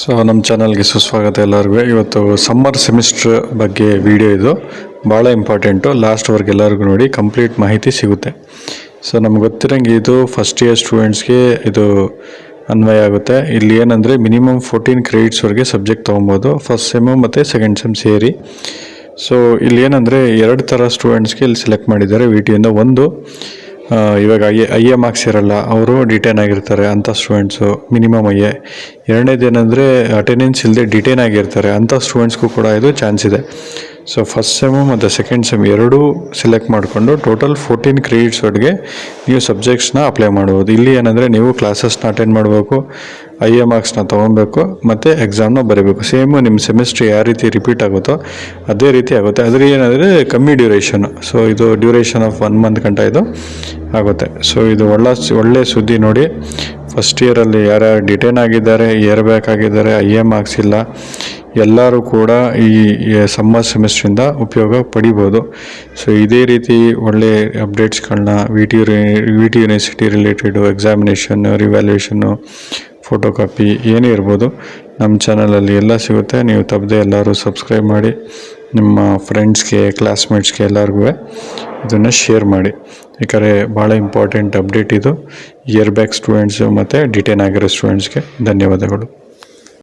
So ನಮ್ಮ ಚಾನಲ್ಗೆ ಸುಸ್ವಾಗತ ಎಲ್ಲರಿಗೂ. ಇವತ್ತು ಸಮ್ಮರ್ ಸೆಮಿಸ್ಟರ್ ಬಗ್ಗೆ ವಿಡಿಯೋ ಇದು ಭಾಳ ಇಂಪಾರ್ಟೆಂಟು. ಲಾಸ್ಟ್ವರೆಗೆ ಎಲ್ಲರಿಗೂ ನೋಡಿ, ಕಂಪ್ಲೀಟ್ ಮಾಹಿತಿ ಸಿಗುತ್ತೆ. ಸೊ ನಮ್ಗೆ ಗೊತ್ತಿರೋಂಗೆ ಇದು ಫಸ್ಟ್ ಇಯರ್ ಸ್ಟೂಡೆಂಟ್ಸ್ಗೆ ಇದು ಅನ್ವಯ ಆಗುತ್ತೆ. ಇಲ್ಲಿ ಏನಂದರೆ ಮಿನಿಮಮ್ 14 ಕ್ರೆಡಿಟ್ಸ್ವರೆಗೆ ಸಬ್ಜೆಕ್ಟ್ ತೊಗೊಬೋದು, ಫಸ್ಟ್ ಸೆಮ್ಮು ಮತ್ತು ಸೆಕೆಂಡ್ ಸೆಮ್ ಸೇರಿ. ಸೊ ಇಲ್ಲಿ ಏನಂದರೆ 2 ಥರ ಸ್ಟೂಡೆಂಟ್ಸ್ಗೆ ಇಲ್ಲಿ ಸೆಲೆಕ್ಟ್ ಮಾಡಿದ್ದಾರೆ ವಿ ಟಿಯಿಂದ. ಒಂದು ಇವಾಗ ಐ ಎ ಮಾರ್ಕ್ಸ್ ಇರಲ್ಲ, ಅವರು ಡಿಟೈನ್ ಆಗಿರ್ತಾರೆ ಅಂಥ ಸ್ಟೂಡೆಂಟ್ಸು, ಮಿನಿಮಮ್ ಐ ಎ. ಎರಡನೇದೇನೆಂದರೆ ಅಟೆಂಡೆನ್ಸ್ ಇಲ್ಲದೆ ಡಿಟೈನ್ ಆಗಿರ್ತಾರೆ, ಅಂಥ ಸ್ಟೂಡೆಂಟ್ಸ್ಗೂ ಕೂಡ ಇದು ಚಾನ್ಸ್ ಇದೆ. ಸೊ ಫಸ್ಟ್ ಸೆಮ್ಮು ಮತ್ತು ಸೆಕೆಂಡ್ ಸೆಮ್ ಎರಡೂ ಸೆಲೆಕ್ಟ್ ಮಾಡಿಕೊಂಡು ಟೋಟಲ್ 14 ಕ್ರೆಡಿಟ್ಸ್ವರೆಗೆ ನೀವು ಸಬ್ಜೆಕ್ಟ್ಸ್ನ ಅಪ್ಲೈ ಮಾಡ್ಬೋದು. ಇಲ್ಲಿ ಏನಂದರೆ ನೀವು ಕ್ಲಾಸಸ್ನ ಅಟೆಂಡ್ ಮಾಡಬೇಕು, ಐ ಎ ಮಾರ್ಕ್ಸ್ನ ತೊಗೊಬೇಕು ಮತ್ತು ಎಕ್ಸಾಮ್ನ ಬರೀಬೇಕು. ಸೇಮು ನಿಮ್ಮ ಸೆಮಿಸ್ಟ್ರಿ ಯಾವ ರೀತಿ ರಿಪೀಟ್ ಆಗುತ್ತೋ ಅದೇ ರೀತಿ ಆಗುತ್ತೆ. ಅದ್ರ ಏನಂದರೆ ಕಮ್ಮಿ ಡ್ಯೂರೇಷನ್ನು. ಸೊ ಇದು ಡ್ಯೂರೇಷನ್ ಆಫ್ 1 ಮಂತ್ ಗಂಟ ಇದು ಆಗುತ್ತೆ. ಸೊ ಇದು ಒಳ್ಳೆ ಸುದ್ದಿ ನೋಡಿ. ಫಸ್ಟ್ ಇಯರಲ್ಲಿ ಯಾರ್ಯಾರು ಡಿಟೈನ್ ಆಗಿದ್ದಾರೆ, ಇಯರ್ ಬ್ಯಾಕ್ ಆಗಿದ್ದಾರೆ, ಐ ಎ ಮಾರ್ಕ್ಸ್ ಇಲ್ಲ, ಎಲ್ಲರೂ ಕೂಡ ಈ ಸಮ್ಮರ್ ಸೆಮಿಸ್ಟ್ರಿಂದ ಉಪಯೋಗ ಪಡಿಬೋದು. ಸೊ ಇದೇ ರೀತಿ ಒಳ್ಳೆ ಅಪ್ಡೇಟ್ಸ್ಗಳನ್ನ V T university related, examination, revaluation, photo copy ಏನೇ ಇರ್ಬೋದು ನಮ್ಮ ಚಾನಲಲ್ಲಿ ಎಲ್ಲ ಸಿಗುತ್ತೆ. ನೀವು ತಪ್ಪದೆ ಎಲ್ಲರೂ ಸಬ್ಸ್ಕ್ರೈಬ್ ಮಾಡಿ, ನಿಮ್ಮ ಫ್ರೆಂಡ್ಸ್ಗೆ, ಕ್ಲಾಸ್ಮೇಟ್ಸ್ಗೆ ಎಲ್ಲರಿಗೂ ಇದನ್ನು ಶೇರ್ ಮಾಡಿ. ಯಾಕಂದರೆ ಭಾಳ ಇಂಪಾರ್ಟೆಂಟ್ ಅಪ್ಡೇಟ್ ಇದು ಇಯರ್ ಬ್ಯಾಕ್ ಸ್ಟೂಡೆಂಟ್ಸು ಮತ್ತು ಡಿಟೈನ್ ಆಗಿರೋ ಸ್ಟೂಡೆಂಟ್ಸ್ಗೆ. ಧನ್ಯವಾದಗಳು.